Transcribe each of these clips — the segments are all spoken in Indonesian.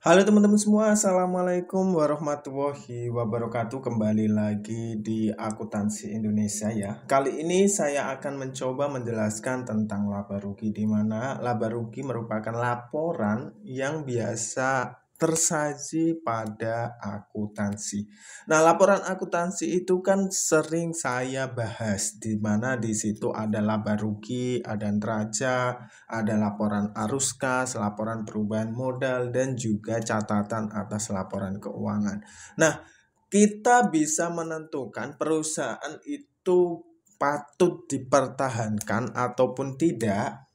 Halo teman-teman semua, Assalamualaikum warahmatullahi wabarakatuh. Kembali lagi di Akuntansi Indonesia ya. Kali ini saya akan mencoba menjelaskan tentang laba rugi, di mana laba rugi merupakan laporan yang biasa tersaji pada akuntansi. Nah, laporan akuntansi itu kan sering saya bahas, di mana di situ ada laba rugi, ada neraca, ada laporan arus kas, laporan perubahan modal, dan juga catatan atas laporan keuangan. Nah, kita bisa menentukan perusahaan itu patut dipertahankan ataupun tidak,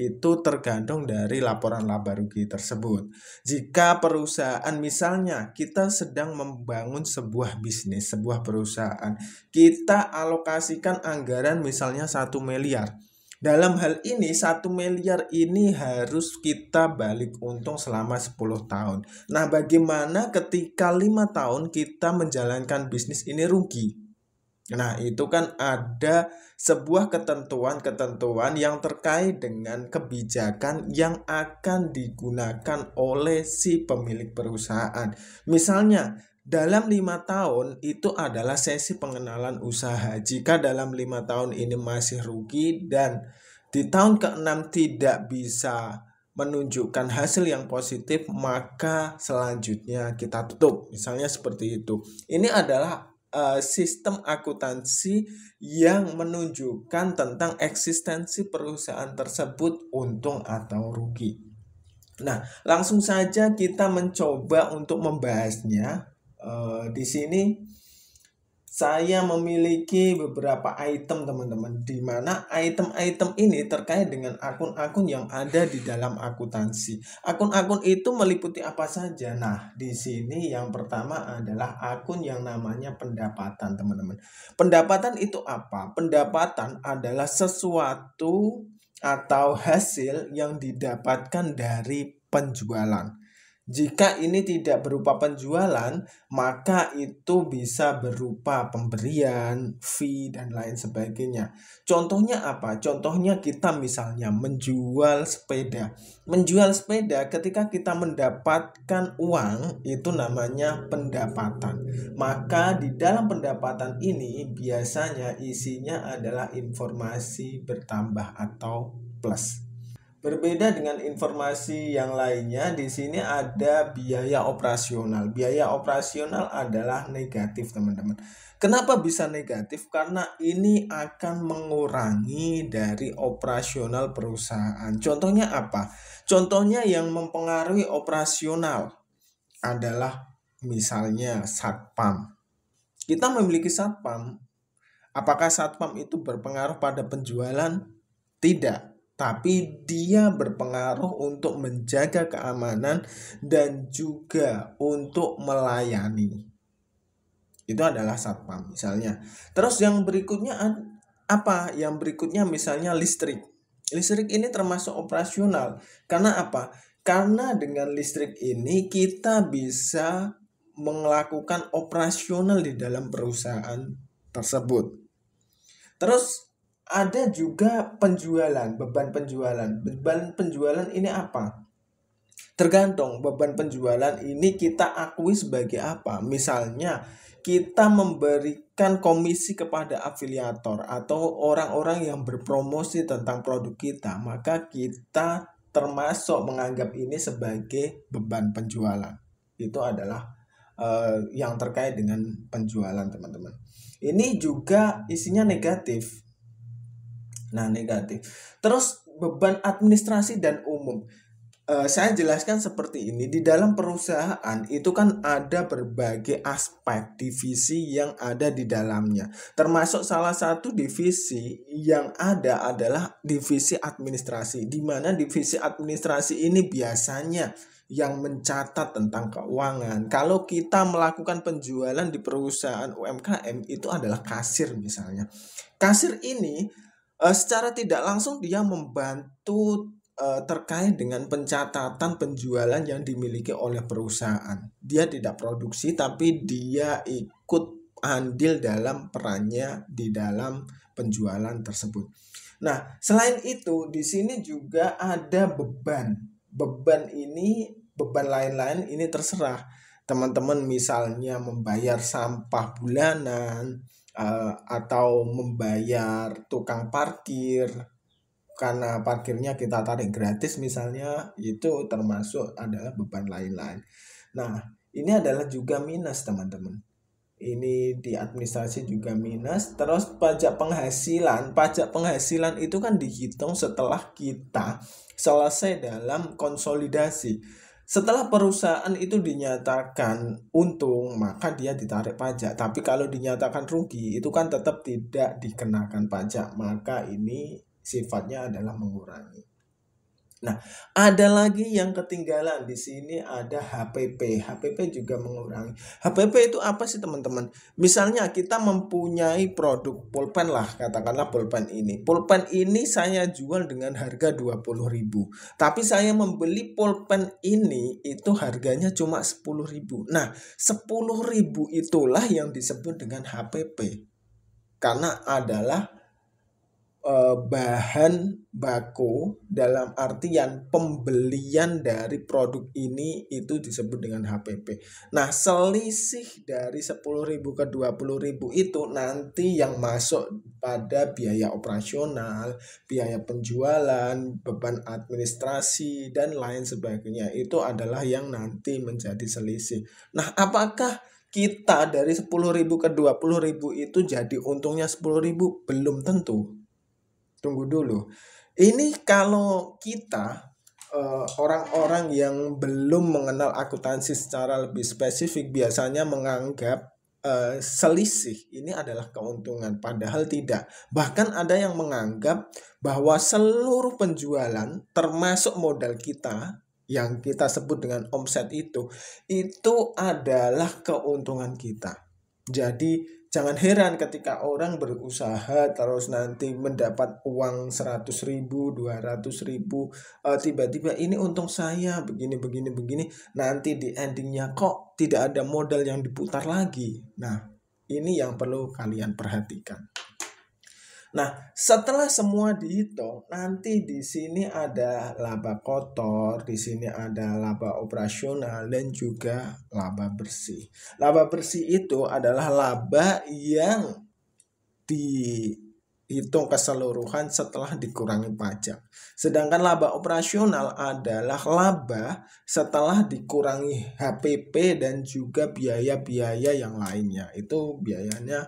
itu tergantung dari laporan laba rugi tersebut. Jika perusahaan misalnya kita sedang membangun sebuah bisnis, sebuah perusahaan, kita alokasikan anggaran misalnya 1 miliar. Dalam hal ini 1 miliar ini harus kita balik untung selama 10 tahun. Nah, bagaimana ketika 5 tahun kita menjalankan bisnis ini rugi? Nah, itu kan ada sebuah ketentuan-ketentuan yang terkait dengan kebijakan yang akan digunakan oleh si pemilik perusahaan. Misalnya, dalam 5 tahun itu adalah sesi pengenalan usaha. Jika dalam 5 tahun ini masih rugi dan di tahun ke-6 tidak bisa menunjukkan hasil yang positif, maka selanjutnya kita tutup. Misalnya seperti itu. Ini adalah sistem akuntansi yang menunjukkan tentang eksistensi perusahaan tersebut untung atau rugi. Nah, langsung saja kita mencoba untuk membahasnya. Di sini saya memiliki beberapa item teman-teman, di mana item-item ini terkait dengan akun-akun yang ada di dalam akuntansi. Akun-akun itu meliputi apa saja? Nah, di sini yang pertama adalah akun yang namanya pendapatan, teman-teman. Pendapatan itu apa? Pendapatan adalah sesuatu atau hasil yang didapatkan dari penjualan. Jika ini tidak berupa penjualan, maka itu bisa berupa pemberian, fee, dan lain sebagainya. Contohnya apa? Contohnya kita misalnya menjual sepeda. Menjual sepeda ketika kita mendapatkan uang, itu namanya pendapatan. Maka di dalam pendapatan ini biasanya isinya adalah informasi bertambah atau plus. Berbeda dengan informasi yang lainnya, di sini ada biaya operasional. Biaya operasional adalah negatif, teman-teman. Kenapa bisa negatif? Karena ini akan mengurangi dari operasional perusahaan. Contohnya apa? Contohnya yang mempengaruhi operasional adalah misalnya satpam. Kita memiliki satpam. Apakah satpam itu berpengaruh pada penjualan? Tidak, tapi dia berpengaruh untuk menjaga keamanan dan juga untuk melayani. Itu adalah satpam misalnya. Terus yang berikutnya apa? Yang berikutnya misalnya listrik. Listrik ini termasuk operasional. Karena apa? Karena dengan listrik ini kita bisa melakukan operasional di dalam perusahaan tersebut. Terus ada juga penjualan, beban penjualan. Beban penjualan ini apa? Tergantung beban penjualan ini kita akui sebagai apa. Misalnya kita memberikan komisi kepada afiliator atau orang-orang yang berpromosi tentang produk kita, maka kita termasuk menganggap ini sebagai beban penjualan. Itu adalah yang terkait dengan penjualan, teman-teman. Ini juga isinya negatif. Nah, negatif. Terus beban administrasi dan umum. Saya jelaskan seperti ini. Di dalam perusahaan itu kan ada berbagai aspek divisi yang ada di dalamnya. Termasuk salah satu divisi yang ada adalah divisi administrasi. Di mana divisi administrasi ini biasanya yang mencatat tentang keuangan. Kalau kita melakukan penjualan di perusahaan UMKM itu adalah kasir misalnya. Kasir ini secara tidak langsung dia membantu terkait dengan pencatatan penjualan yang dimiliki oleh perusahaan. Dia tidak produksi tapi dia ikut andil dalam perannya di dalam penjualan tersebut. Nah, selain itu di sini juga ada beban. Beban ini beban lain-lain ini terserah. Teman-teman misalnya membayar sampah bulanan, atau membayar tukang parkir, karena parkirnya kita tarik gratis misalnya, itu termasuk adalah beban lain-lain. Nah, ini adalah juga minus teman-teman. Ini di administrasi juga minus. Terus pajak penghasilan itu kan dihitung setelah kita selesai dalam konsolidasi. Setelah perusahaan itu dinyatakan untung, maka dia ditarik pajak. Tapi kalau dinyatakan rugi, itu kan tetap tidak dikenakan pajak. Maka ini sifatnya adalah mengurangi. Nah, ada lagi yang ketinggalan di sini, ada HPP. HPP juga mengurangi. HPP itu apa sih teman-teman? Misalnya kita mempunyai produk pulpen lah, katakanlah pulpen ini. Pulpen ini saya jual dengan harga 20.000. Tapi saya membeli pulpen ini itu harganya cuma 10.000. Nah, 10.000 itulah yang disebut dengan HPP. Karena adalah bahan baku, dalam artian pembelian dari produk ini itu disebut dengan HPP. Nah, selisih dari 10.000 ke 20.000 itu nanti yang masuk pada biaya operasional, biaya penjualan, beban administrasi, dan lain sebagainya. Itu adalah yang nanti menjadi selisih. Nah, apakah kita dari 10.000 ke 20.000 itu jadi untungnya 10.000? Belum tentu. Tunggu dulu. Ini kalau kita orang-orang yang belum mengenal akuntansi secara lebih spesifik biasanya menganggap selisih ini adalah keuntungan, padahal tidak. Bahkan ada yang menganggap bahwa seluruh penjualan termasuk modal kita yang kita sebut dengan omset itu adalah keuntungan kita. Jadi jangan heran ketika orang berusaha terus nanti mendapat uang 100.000, 200.000, tiba-tiba ini untung saya begini. Nanti di endingnya kok tidak ada modal yang diputar lagi. Nah, ini yang perlu kalian perhatikan. Nah, setelah semua dihitung, nanti di sini ada laba kotor, di sini ada laba operasional, dan juga laba bersih. Laba bersih itu adalah laba yang dihitung keseluruhan setelah dikurangi pajak. Sedangkan laba operasional adalah laba setelah dikurangi HPP dan juga biaya-biaya yang lainnya. Itu biayanya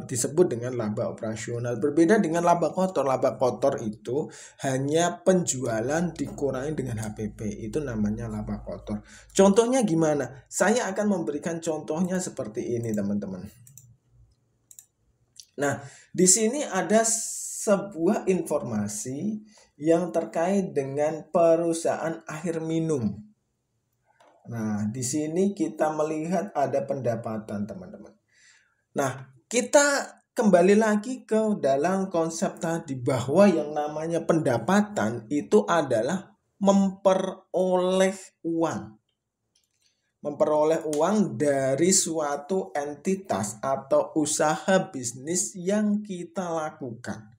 disebut dengan laba operasional. Berbeda dengan laba kotor. Laba kotor itu hanya penjualan dikurangi dengan HPP. Itu namanya laba kotor. Contohnya gimana? Saya akan memberikan contohnya seperti ini, teman-teman. Nah, di sini ada sebuah informasi yang terkait dengan perusahaan air minum. Nah, di sini kita melihat ada pendapatan, teman-teman. Nah, kita kembali lagi ke dalam konsep tadi bahwa yang namanya pendapatan itu adalah memperoleh uang. Memperoleh uang dari suatu entitas atau usaha bisnis yang kita lakukan.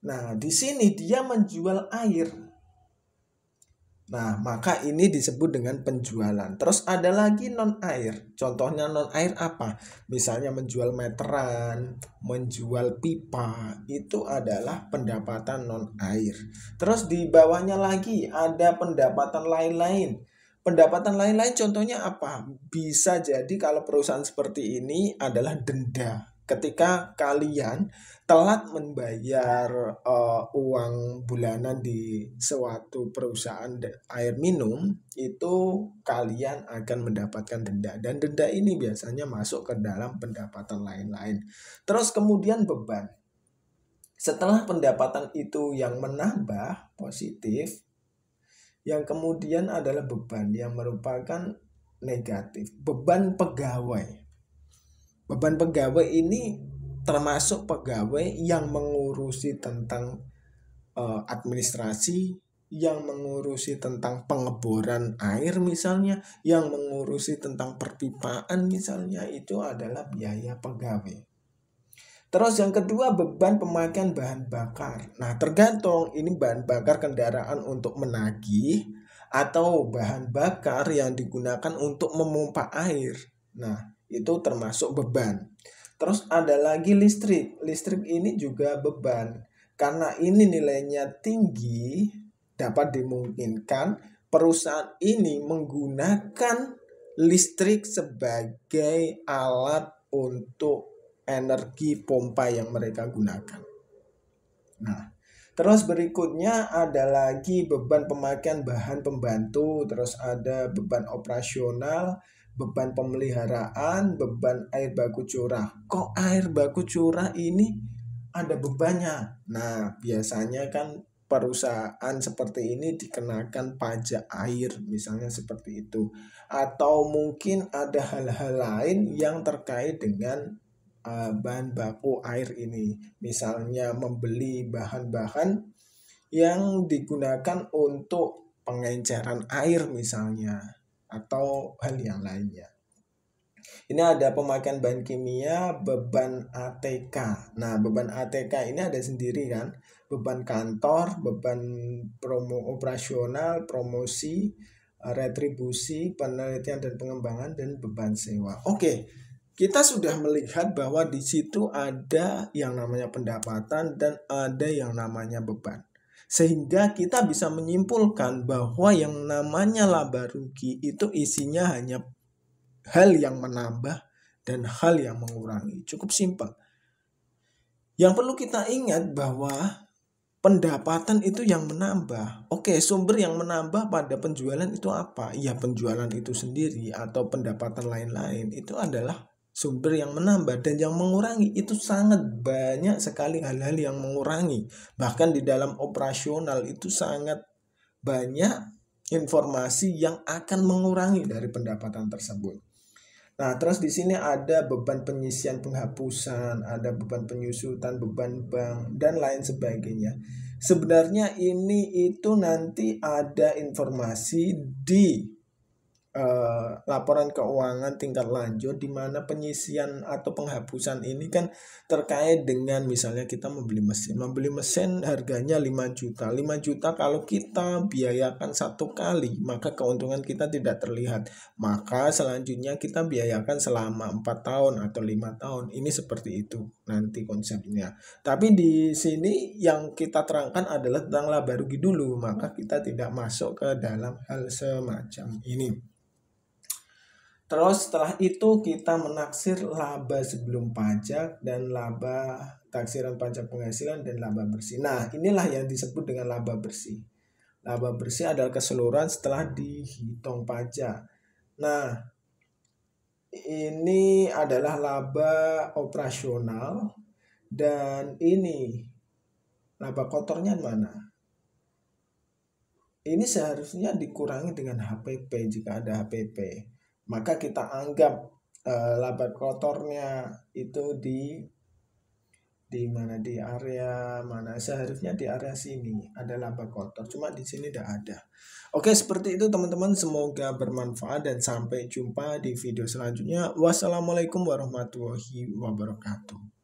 Nah, di sini dia menjual air. Nah, maka ini disebut dengan penjualan. Terus ada lagi non-air. Contohnya non-air apa? Misalnya menjual meteran, menjual pipa. Itu adalah pendapatan non-air. Terus di bawahnya lagi ada pendapatan lain-lain. Pendapatan lain-lain contohnya apa? Bisa jadi kalau perusahaan seperti ini adalah denda. Ketika kalian telat membayar uang bulanan di suatu perusahaan air minum, itu kalian akan mendapatkan denda. Dan denda ini biasanya masuk ke dalam pendapatan lain-lain. Terus kemudian beban. Setelah pendapatan itu yang menambah positif, yang kemudian adalah beban yang merupakan negatif. Beban pegawai. Beban pegawai ini termasuk pegawai yang mengurusi tentang administrasi, yang mengurusi tentang pengeboran air misalnya, yang mengurusi tentang perpipaan misalnya, itu adalah biaya pegawai. Terus yang kedua beban pemakaian bahan bakar. Nah, tergantung ini bahan bakar kendaraan untuk menagih atau bahan bakar yang digunakan untuk memompa air. Nah, itu termasuk beban. Terus ada lagi listrik. Listrik ini juga beban. Karena ini nilainya tinggi, dapat dimungkinkan perusahaan ini menggunakan listrik sebagai alat untuk energi pompa yang mereka gunakan. Nah, terus berikutnya ada lagi beban pemakaian bahan pembantu, terus ada beban operasional, beban pemeliharaan, beban air baku curah. Kok air baku curah ini ada bebannya? Nah, biasanya kan perusahaan seperti ini dikenakan pajak air, misalnya seperti itu. Atau mungkin ada hal-hal lain yang terkait dengan bahan baku air ini. Misalnya membeli bahan-bahan yang digunakan untuk pengenceran air misalnya, atau hal yang lainnya. Ini ada pemakaian bahan kimia, beban ATK. Nah, beban ATK ini ada sendiri kan. Beban kantor, beban operasional, promosi, retribusi, penelitian dan pengembangan, dan beban sewa. Oke, kita sudah melihat bahwa di situ ada yang namanya pendapatan dan ada yang namanya beban. Sehingga kita bisa menyimpulkan bahwa yang namanya laba rugi itu isinya hanya hal yang menambah dan hal yang mengurangi. Cukup simpel. Yang perlu kita ingat bahwa pendapatan itu yang menambah. Oke, sumber yang menambah pada penjualan itu apa? Ya, penjualan itu sendiri atau pendapatan lain-lain itu adalah sumber yang menambah. Dan yang mengurangi itu sangat banyak sekali hal-hal yang mengurangi. Bahkan di dalam operasional itu sangat banyak informasi yang akan mengurangi dari pendapatan tersebut. Nah, terus di sini ada beban penyisian penghapusan, ada beban penyusutan, beban bank, dan lain sebagainya. Sebenarnya ini itu nanti ada informasi di laporan keuangan tingkat lanjut, di mana penyisian atau penghapusan ini kan terkait dengan misalnya kita membeli mesin harganya 5 juta. 5 juta kalau kita biayakan satu kali, maka keuntungan kita tidak terlihat. Maka selanjutnya kita biayakan selama 4 tahun atau 5 tahun. Ini seperti itu nanti konsepnya. Tapi di sini yang kita terangkan adalah tentang laba rugi dulu, maka kita tidak masuk ke dalam hal semacam ini. Terus setelah itu kita menaksir laba sebelum pajak dan laba taksiran pajak penghasilan dan laba bersih. Nah, inilah yang disebut dengan laba bersih. Laba bersih adalah keseluruhan setelah dihitung pajak. Nah, ini adalah laba operasional dan ini laba kotornya mana? Ini seharusnya dikurangi dengan HPP jika ada HPP. Maka kita anggap laba kotornya itu di mana, di area mana, seharusnya di area sini ada laba kotor, cuma di sini tidak ada. Oke, seperti itu teman-teman, semoga bermanfaat dan sampai jumpa di video selanjutnya. Wassalamualaikum warahmatullahi wabarakatuh.